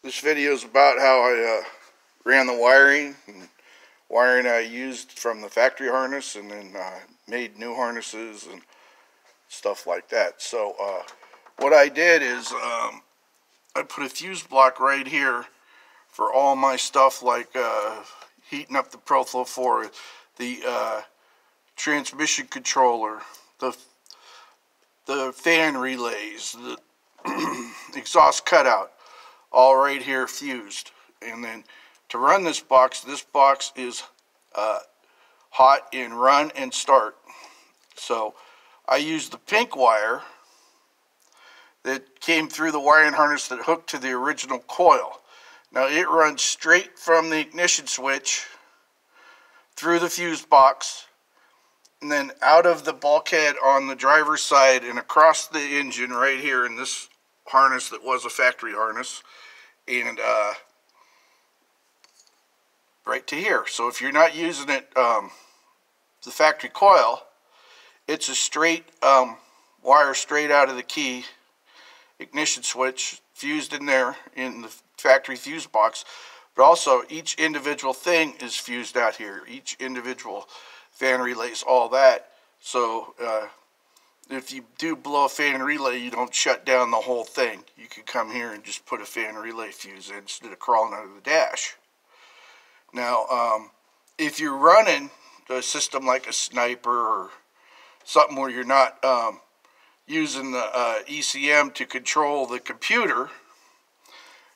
This video is about how I ran the wiring I used from the factory harness, and then made new harnesses and stuff like that. So what I did is I put a fuse block right here for all my stuff, like heating up the ProFlow 4, the transmission controller, the fan relays, the exhaust cutout, all right here fused. And then to run this box is hot in run and start. So I used the pink wire that came through the wiring harness that hooked to the original coil. Now it runs straight from the ignition switch through the fuse box, and then out of the bulkhead on the driver's side and across the engine right here in this harness that was a factory harness, and right to here. So if you're not using it, the factory coil, it's a straight wire straight out of the key ignition switch, fused in there in the factory fuse box. But also each individual thing is fused out here, each individual fan relays, all that. So if you do blow a fan relay, you don't shut down the whole thing. You can come here and just put a fan relay fuse in instead of crawling out of the dash. Now if you're running a system like a Sniper or something where you're not using the ECM to control the computer,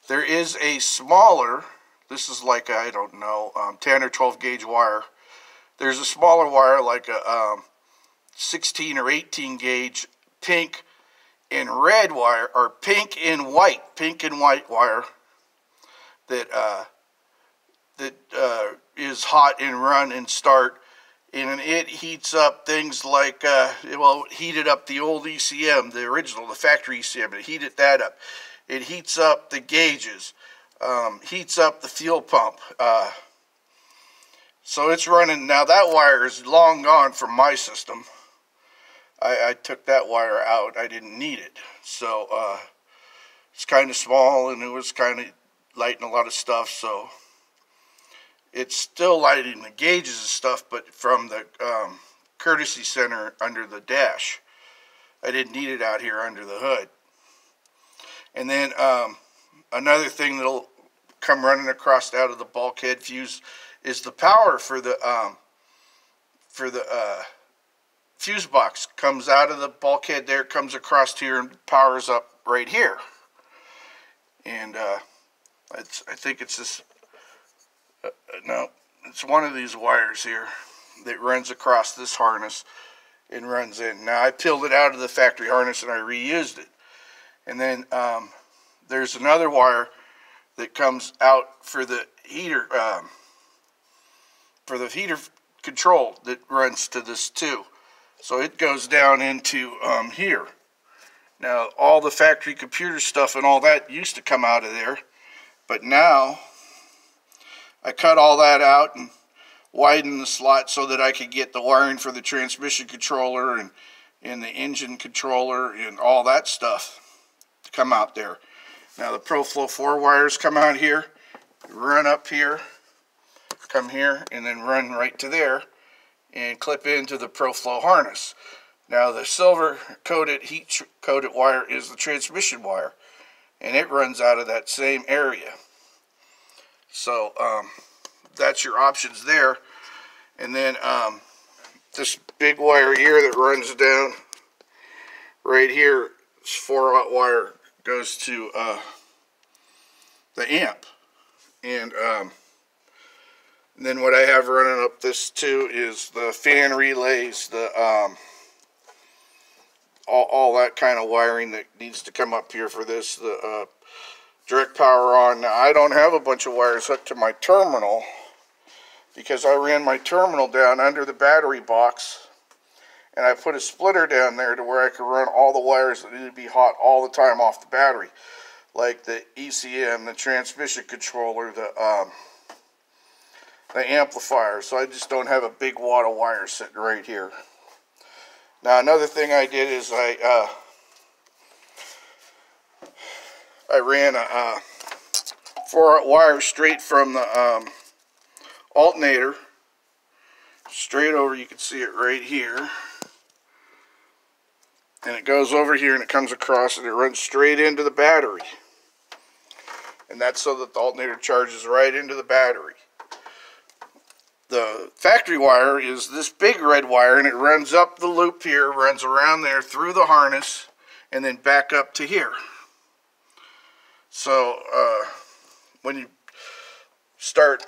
there is a smaller, this is like, I don't know, 10 or 12 gauge wire. There's a smaller wire like a 16 or 18 gauge pink and red wire, or pink and white wire that is hot in run and start. And it heats up things like, well, it heated up the old ECM, the original, the factory ECM. It heated that up. It heats up the gauges, heats up the fuel pump. So it's running. Now that wire is long gone from my system. I took that wire out. I didn't need it. So it's kind of small, and it was kind of lighting a lot of stuff. So it's still lighting the gauges and stuff, but from the courtesy center under the dash. I didn't need it out here under the hood. And then another thing that'll come running across out of the bulkhead fuse is the power for the fuse box. Comes out of the bulkhead there, comes across here, and powers up right here. And I think it's this. No, it's one of these wires here that runs across this harness and runs in. Now I peeled it out of the factory harness and I reused it. And then there's another wire that comes out for the heater control that runs to this too. So it goes down into here. Now all the factory computer stuff and all that used to come out of there, but now I cut all that out and widened the slot so that I could get the wiring for the transmission controller and the engine controller and all that stuff to come out there. Now the ProFlow 4 wires come out here, run up here, come here, and then run right to there and clip into the ProFlow harness. Now the silver coated, heat coated wire is the transmission wire, and it runs out of that same area. So that's your options there. And then this big wire here that runs down right here, this 4-aught wire, goes to the amp. And then what I have running up this too is the fan relays, the all that kind of wiring that needs to come up here for this, the direct power on. Now I don't have a bunch of wires hooked to my terminal because I ran my terminal down under the battery box, and I put a splitter down there to where I could run all the wires that need to be hot all the time off the battery, like the ECM, the transmission controller, the amplifier. So I just don't have a big wad of wires sitting right here. Now another thing I did is I ran a 4-aught wire straight from the alternator, straight over. You can see it right here. And it goes over here and it comes across and it runs straight into the battery. And that's so that the alternator charges right into the battery. The factory wire is this big red wire, and it runs up the loop here, runs around there through the harness, and then back up to here. So when you start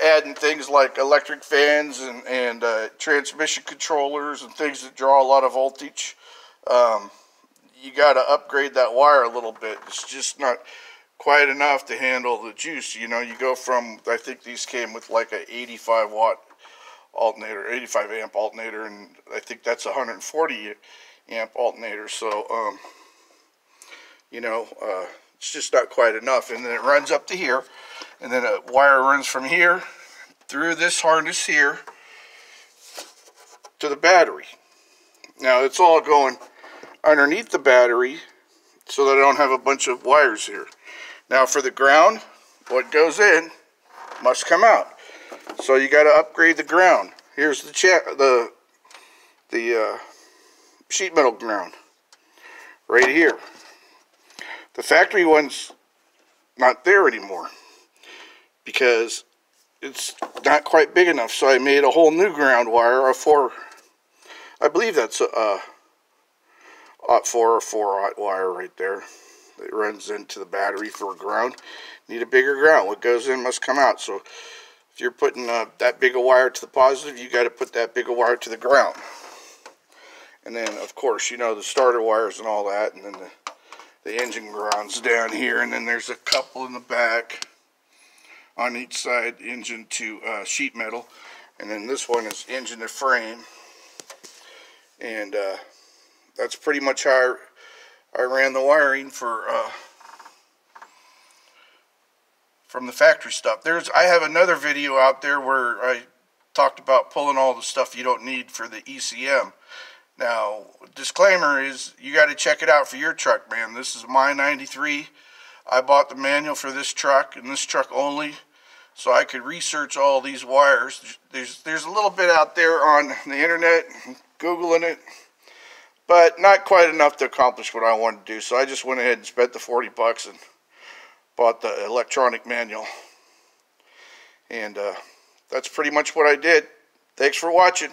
adding things like electric fans and transmission controllers and things that draw a lot of voltage, you got to upgrade that wire a little bit. It's just not quite enough to handle the juice. You know, you go from, I think these came with like a 85 watt alternator, 85 amp alternator, and I think that's a 140 amp alternator. So, you know, it's just not quite enough. And then it runs up to here, and then a wire runs from here through this harness here to the battery. Now, it's all going underneath the battery so that I don't have a bunch of wires here. Now for the ground, what goes in must come out. So you got to upgrade the ground. Here's the sheet metal ground right here. The factory one's not there anymore because it's not quite big enough. So I made a whole new ground wire, I believe that's a 4 or 4-aught wire right there. It runs into the battery for ground. Need a bigger ground. What goes in must come out. So if you're putting that big a wire to the positive, you got to put that big a wire to the ground. And then, of course, you know, the starter wires and all that. And then the engine ground's down here. And then there's a couple in the back on each side, engine to sheet metal. And then this one is engine to frame. And that's pretty much how I ran the wiring for from the factory stuff. I have another video out there where I talked about pulling all the stuff you don't need for the ECM. Now, disclaimer is you got to check it out for your truck, man. This is my 93. I bought the manual for this truck and this truck only, so I could research all these wires. There's a little bit out there on the internet, Googling it, but not quite enough to accomplish what I wanted to do. So I just went ahead and spent the 40 bucks and bought the electronic manual. And that's pretty much what I did. Thanks for watching.